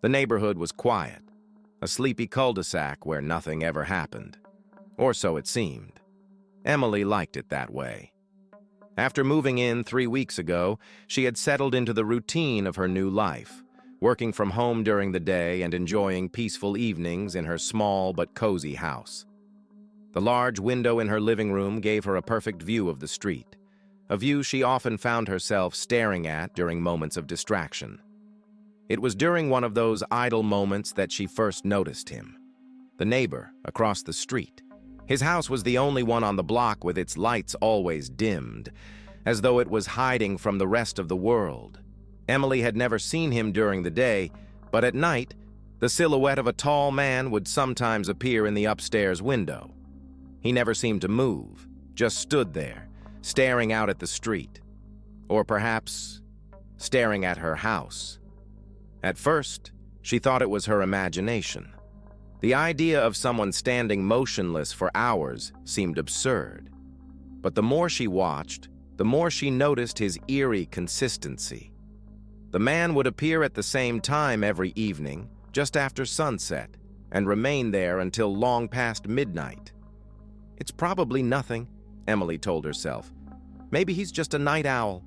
The neighborhood was quiet, a sleepy cul-de-sac where nothing ever happened. Or so it seemed. Emily liked it that way. After moving in 3 weeks ago, she had settled into the routine of her new life, working from home during the day and enjoying peaceful evenings in her small but cozy house. The large window in her living room gave her a perfect view of the street, a view she often found herself staring at during moments of distraction. It was during one of those idle moments that she first noticed him, the neighbor across the street. His house was the only one on the block with its lights always dimmed, as though it was hiding from the rest of the world. Emily had never seen him during the day, but at night, the silhouette of a tall man would sometimes appear in the upstairs window. He never seemed to move, just stood there, staring out at the street. Or perhaps, staring at her house. At first, she thought it was her imagination. The idea of someone standing motionless for hours seemed absurd. But the more she watched, the more she noticed his eerie consistency. The man would appear at the same time every evening, just after sunset, and remain there until long past midnight. It's probably nothing, Emily told herself. Maybe he's just a night owl.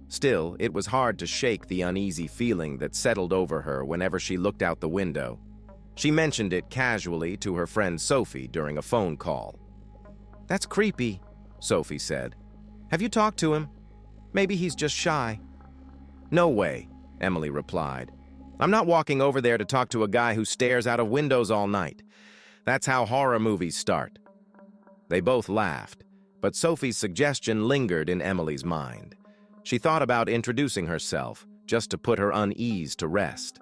Still, it was hard to shake the uneasy feeling that settled over her whenever she looked out the window. She mentioned it casually to her friend Sophie during a phone call. "That's creepy," Sophie said. "Have you talked to him? Maybe he's just shy." "No way," Emily replied. "I'm not walking over there to talk to a guy who stares out of windows all night. That's how horror movies start." They both laughed, but Sophie's suggestion lingered in Emily's mind. She thought about introducing herself, just to put her unease to rest.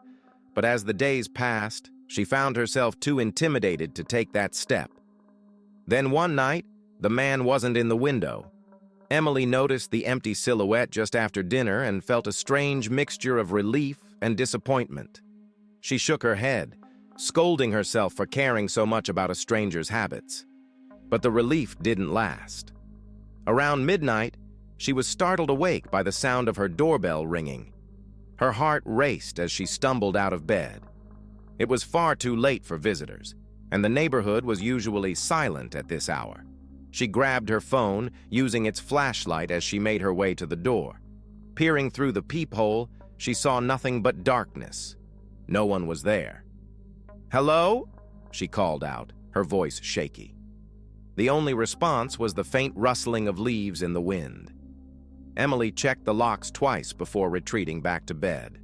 But as the days passed, she found herself too intimidated to take that step. Then one night, the man wasn't in the window. Emily noticed the empty silhouette just after dinner and felt a strange mixture of relief and disappointment. She shook her head, scolding herself for caring so much about a stranger's habits. But the relief didn't last. Around midnight, she was startled awake by the sound of her doorbell ringing. Her heart raced as she stumbled out of bed. It was far too late for visitors, and the neighborhood was usually silent at this hour. She grabbed her phone, using its flashlight as she made her way to the door. Peering through the peephole, she saw nothing but darkness. No one was there. "Hello?" she called out, her voice shaky. The only response was the faint rustling of leaves in the wind. Emily checked the locks twice before retreating back to bed.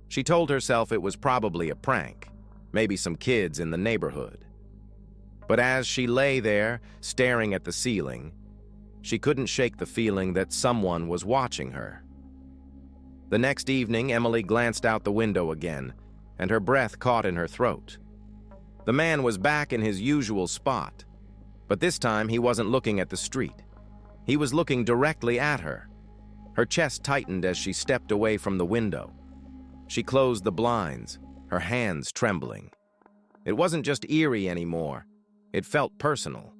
She told herself it was probably a prank, maybe some kids in the neighborhood. But as she lay there, staring at the ceiling, she couldn't shake the feeling that someone was watching her. The next evening, Emily glanced out the window again, and her breath caught in her throat. The man was back in his usual spot, but this time he wasn't looking at the street. He was looking directly at her. Her chest tightened as she stepped away from the window. She closed the blinds, her hands trembling. It wasn't just eerie anymore. It felt personal.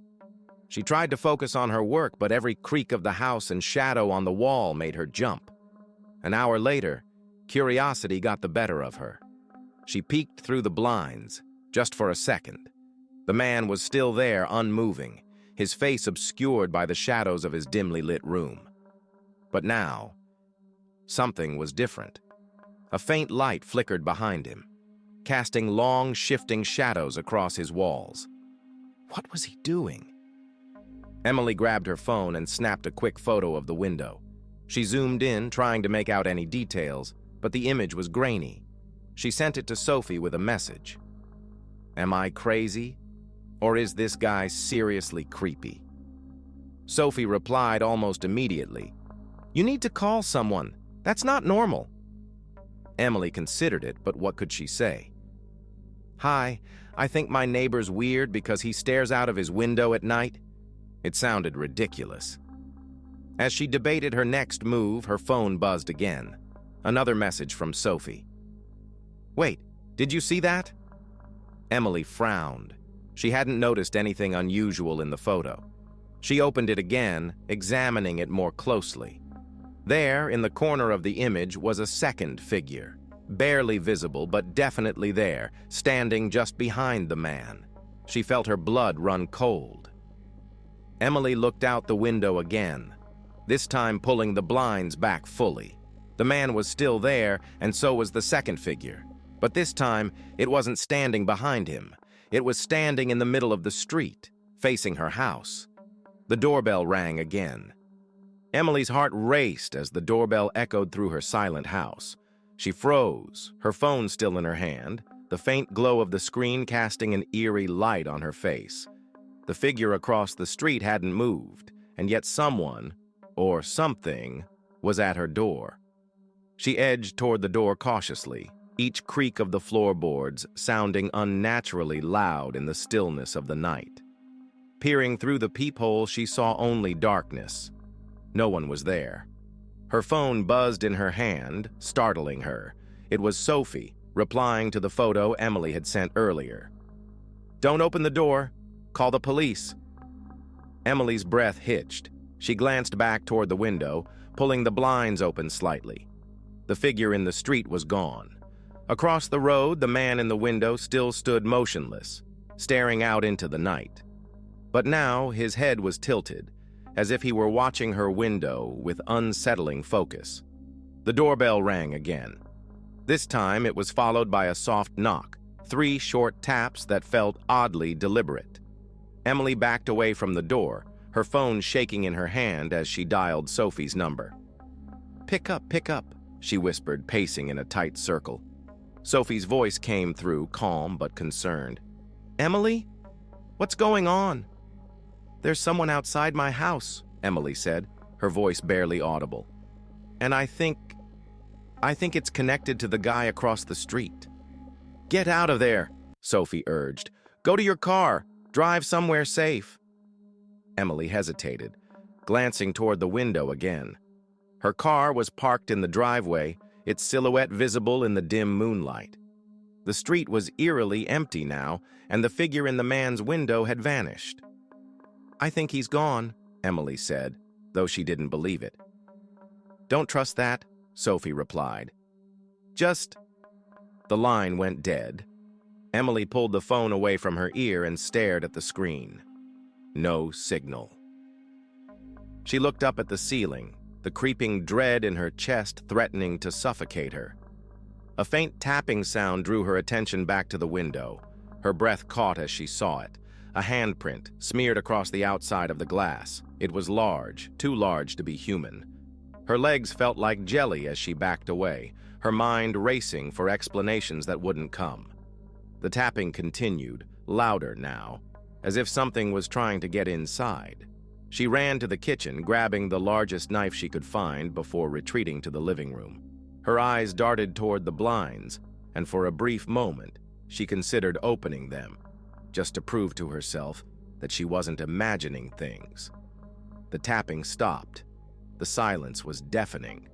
She tried to focus on her work, but every creak of the house and shadow on the wall made her jump. An hour later, curiosity got the better of her. She peeked through the blinds, just for a second. The man was still there, unmoving, his face obscured by the shadows of his dimly lit room. But now, something was different. A faint light flickered behind him, casting long, shifting shadows across his walls. What was he doing? Emily grabbed her phone and snapped a quick photo of the window. She zoomed in, trying to make out any details, but the image was grainy. She sent it to Sophie with a message. "Am I crazy? Or is this guy seriously creepy?" Sophie replied almost immediately. "You need to call someone. That's not normal." Emily considered it, but what could she say? "Hi, I think my neighbor's weird because he stares out of his window at night." It sounded ridiculous. As she debated her next move, her phone buzzed again. Another message from Sophie. "Wait, did you see that?" Emily frowned. She hadn't noticed anything unusual in the photo. She opened it again, examining it more closely. There, in the corner of the image, was a second figure, barely visible but definitely there, standing just behind the man. She felt her blood run cold. Emily looked out the window again, this time pulling the blinds back fully. The man was still there, and so was the second figure. But this time, it wasn't standing behind him. It was standing in the middle of the street, facing her house. The doorbell rang again. Emily's heart raced as the doorbell echoed through her silent house. She froze, her phone still in her hand, the faint glow of the screen casting an eerie light on her face. The figure across the street hadn't moved, and yet someone, or something, was at her door. She edged toward the door cautiously, each creak of the floorboards sounding unnaturally loud in the stillness of the night. Peering through the peephole, she saw only darkness. No one was there. Her phone buzzed in her hand, startling her. It was Sophie, replying to the photo Emily had sent earlier. "Don't open the door. Call the police." Emily's breath hitched. She glanced back toward the window, pulling the blinds open slightly. The figure in the street was gone. Across the road, the man in the window still stood motionless, staring out into the night. But now his head was tilted, as if he were watching her window with unsettling focus. The doorbell rang again. This time it was followed by a soft knock, 3 short taps that felt oddly deliberate. Emily backed away from the door, her phone shaking in her hand as she dialed Sophie's number. Pick up," she whispered, pacing in a tight circle. Sophie's voice came through, calm but concerned. "Emily? What's going on?" "There's someone outside my house," Emily said, her voice barely audible. "And I think it's connected to the guy across the street." "Get out of there," Sophie urged. "Go to your car. Drive somewhere safe." Emily hesitated, glancing toward the window again. Her car was parked in the driveway, its silhouette visible in the dim moonlight. The street was eerily empty now, and the figure in the man's window had vanished. "I think he's gone," Emily said, though she didn't believe it. "Don't trust that," Sophie replied. "Just—" The line went dead. Emily pulled the phone away from her ear and stared at the screen. No signal. She looked up at the ceiling, the creeping dread in her chest threatening to suffocate her. A faint tapping sound drew her attention back to the window. Her breath caught as she saw it. A handprint, smeared across the outside of the glass. It was large, too large to be human. Her legs felt like jelly as she backed away, her mind racing for explanations that wouldn't come. The tapping continued, louder now, as if something was trying to get inside. She ran to the kitchen, grabbing the largest knife she could find before retreating to the living room. Her eyes darted toward the blinds, and for a brief moment, she considered opening them, just to prove to herself that she wasn't imagining things. The tapping stopped. The silence was deafening.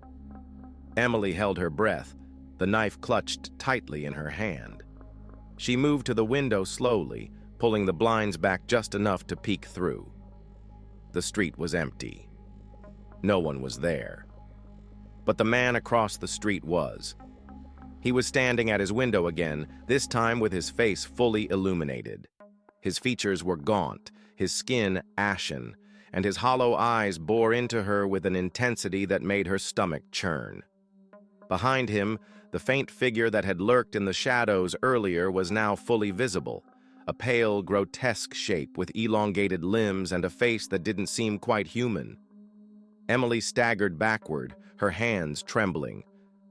Emily held her breath, the knife clutched tightly in her hand. She moved to the window slowly, pulling the blinds back just enough to peek through. The street was empty. No one was there. But the man across the street was. He was standing at his window again, this time with his face fully illuminated. His features were gaunt, his skin ashen, and his hollow eyes bore into her with an intensity that made her stomach churn. Behind him, the faint figure that had lurked in the shadows earlier was now fully visible, a pale, grotesque shape with elongated limbs and a face that didn't seem quite human. Emily staggered backward, her hands trembling.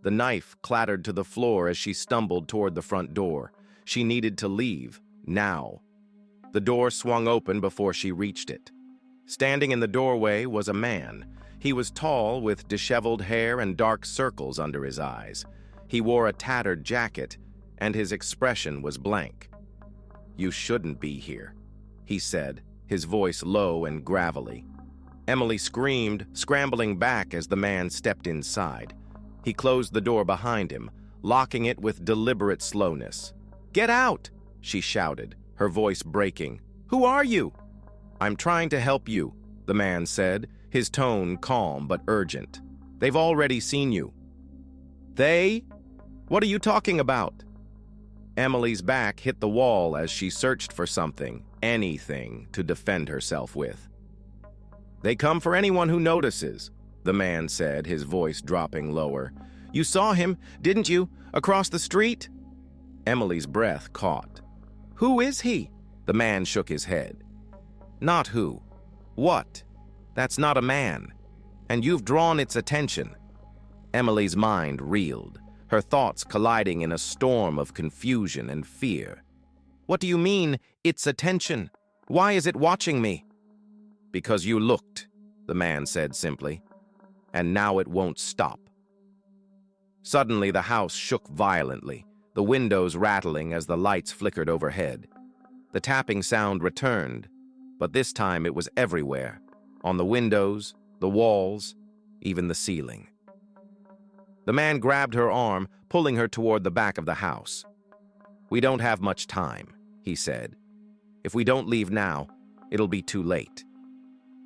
The knife clattered to the floor as she stumbled toward the front door. She needed to leave, now. The door swung open before she reached it. Standing in the doorway was a man. He was tall, with disheveled hair and dark circles under his eyes. He wore a tattered jacket, and his expression was blank. "You shouldn't be here," he said, his voice low and gravelly. Emily screamed, scrambling back as the man stepped inside. He closed the door behind him, locking it with deliberate slowness. "Get out!" she shouted, her voice breaking. "Who are you?" "I'm trying to help you," the man said, his tone calm but urgent. "They've already seen you." "They?" What are you talking about? Emily's back hit the wall as she searched for something, anything, to defend herself with. They come for anyone who notices, the man said, his voice dropping lower. You saw him, didn't you, across the street? Emily's breath caught. Who is he? The man shook his head. Not who. What? That's not a man. And you've drawn its attention. Emily's mind reeled, her thoughts colliding in a storm of confusion and fear. What do you mean, its attention? Why is it watching me? Because you looked, the man said simply. And now it won't stop. Suddenly the house shook violently, the windows rattling as the lights flickered overhead. The tapping sound returned, but this time it was everywhere, on the windows, the walls, even the ceiling. The man grabbed her arm, pulling her toward the back of the house. We don't have much time, he said. If we don't leave now, it'll be too late.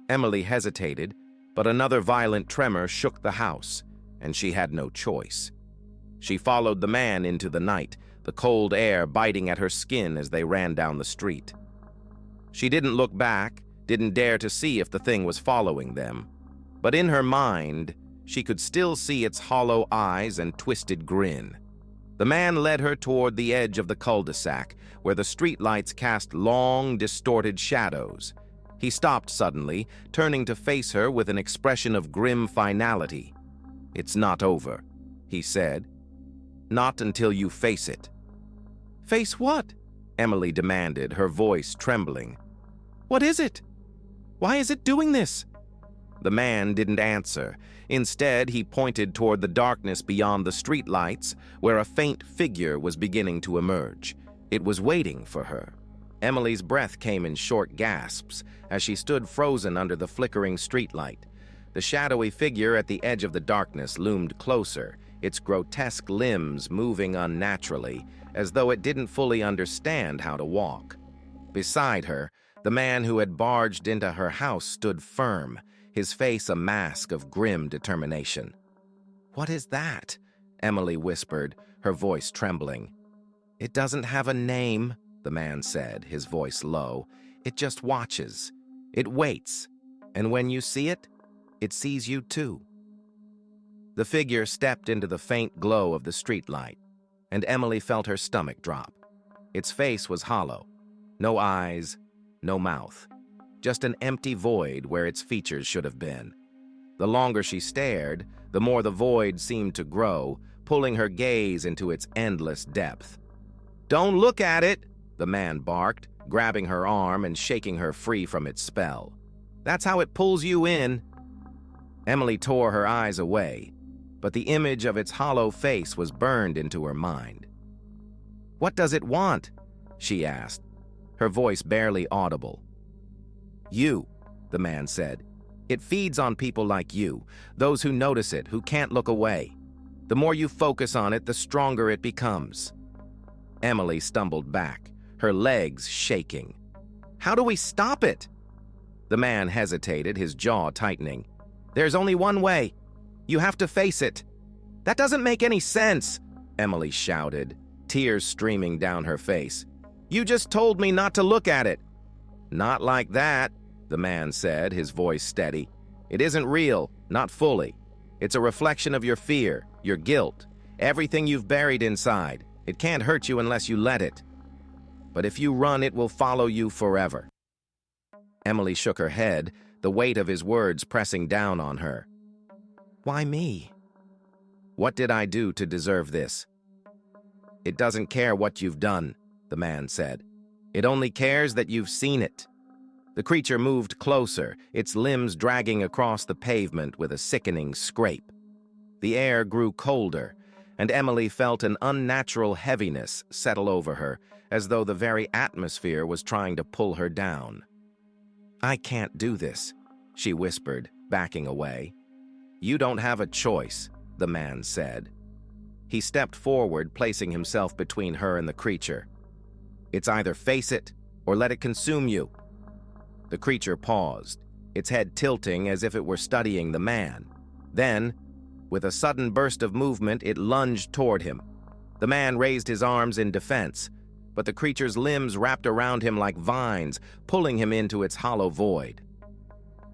Emily hesitated, but another violent tremor shook the house, and she had no choice. She followed the man into the night, the cold air biting at her skin as they ran down the street. She didn't look back, didn't dare to see if the thing was following them. But in her mind, she could still see its hollow eyes and twisted grin. The man led her toward the edge of the cul-de-sac, where the streetlights cast long, distorted shadows. He stopped suddenly, turning to face her with an expression of grim finality. It's not over, he said. Not until you face it. Face what? Emily demanded, her voice trembling. What is it? Why is it doing this? The man didn't answer. Instead, he pointed toward the darkness beyond the streetlights, where a faint figure was beginning to emerge. It was waiting for her. Emily's breath came in short gasps as she stood frozen under the flickering streetlight. The shadowy figure at the edge of the darkness loomed closer, its grotesque limbs moving unnaturally, as though it didn't fully understand how to walk. Beside her, the man who had barged into her house stood firm, his face a mask of grim determination. What is that? Emily whispered, her voice trembling. It doesn't have a name, the man said, his voice low. It just watches. It waits. And when you see it, it sees you too. The figure stepped into the faint glow of the streetlight, and Emily felt her stomach drop. Its face was hollow. No eyes, no mouth. Just an empty void where its features should have been. The longer she stared, the more the void seemed to grow, pulling her gaze into its endless depth. Don't look at it, the man barked, grabbing her arm and shaking her free from its spell. That's how it pulls you in. Emily tore her eyes away, but the image of its hollow face was burned into her mind. What does it want? She asked, her voice barely audible. You, the man said. It feeds on people like you, those who notice it, who can't look away. The more you focus on it, the stronger it becomes. Emily stumbled back, her legs shaking. How do we stop it? The man hesitated, his jaw tightening. There's only one way. You have to face it. That doesn't make any sense, Emily shouted, tears streaming down her face. You just told me not to look at it. Not like that, the man said, his voice steady. It isn't real, not fully. It's a reflection of your fear, your guilt, everything you've buried inside. It can't hurt you unless you let it. But if you run, it will follow you forever. Emily shook her head, the weight of his words pressing down on her. Why me? What did I do to deserve this? It doesn't care what you've done, the man said. It only cares that you've seen it. The creature moved closer, its limbs dragging across the pavement with a sickening scrape. The air grew colder, and Emily felt an unnatural heaviness settle over her, as though the very atmosphere was trying to pull her down. I can't do this, she whispered, backing away. You don't have a choice, the man said. He stepped forward, placing himself between her and the creature. It's either face it or let it consume you. The creature paused, its head tilting as if it were studying the man. Then, with a sudden burst of movement, it lunged toward him. The man raised his arms in defense, but the creature's limbs wrapped around him like vines, pulling him into its hollow void.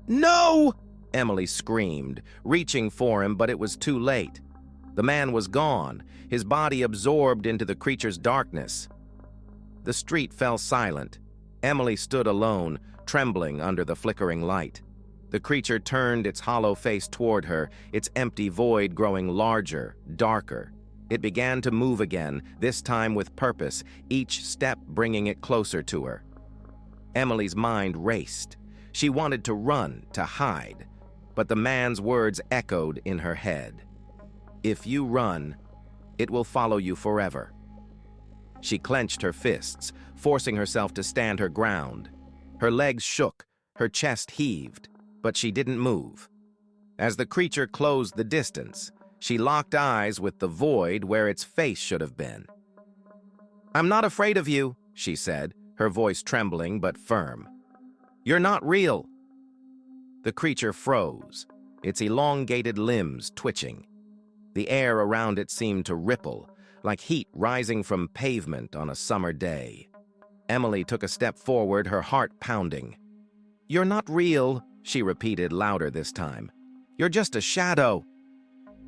"No!" Emily screamed, reaching for him, but it was too late. The man was gone, his body absorbed into the creature's darkness. The street fell silent. Emily stood alone, trembling under the flickering light. The creature turned its hollow face toward her, its empty void growing larger, darker. It began to move again, this time with purpose, each step bringing it closer to her. Emily's mind raced. She wanted to run, to hide, but the man's words echoed in her head. "If you run, it will follow you forever." She clenched her fists, forcing herself to stand her ground. Her legs shook, her chest heaved, but she didn't move. As the creature closed the distance, she locked eyes with the void where its face should have been. "I'm not afraid of you," she said, her voice trembling but firm. "You're not real." The creature froze, its elongated limbs twitching. The air around it seemed to ripple, like heat rising from pavement on a summer day. Emily took a step forward, her heart pounding. "You're not real," she repeated louder this time. "You're just a shadow."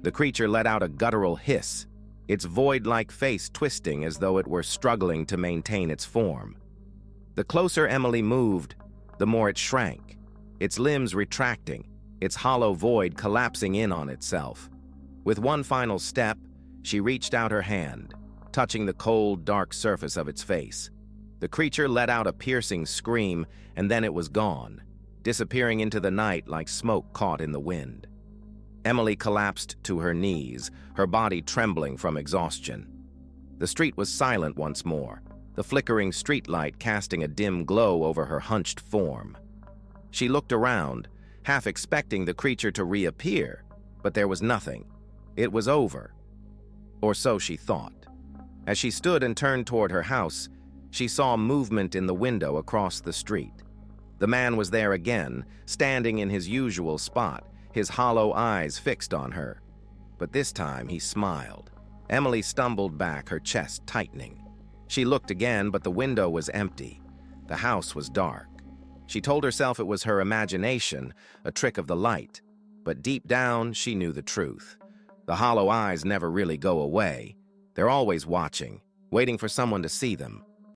The creature let out a guttural hiss, its void-like face twisting as though it were struggling to maintain its form. The closer Emily moved, the more it shrank, its limbs retracting, its hollow void collapsing in on itself. With one final step, she reached out her hand, touching the cold, dark surface of its face. The creature let out a piercing scream, and then it was gone, disappearing into the night like smoke caught in the wind. Emily collapsed to her knees, her body trembling from exhaustion. The street was silent once more, the flickering streetlight casting a dim glow over her hunched form. She looked around, half expecting the creature to reappear, but there was nothing. It was over. Or so she thought. As she stood and turned toward her house, she saw movement in the window across the street. The man was there again, standing in his usual spot, his hollow eyes fixed on her. But this time he smiled. Emily stumbled back, her chest tightening. She looked again, but the window was empty. The house was dark. She told herself it was her imagination, a trick of the light. But deep down, she knew the truth. The hollow eyes never really go away. They're always watching, waiting for someone to see them.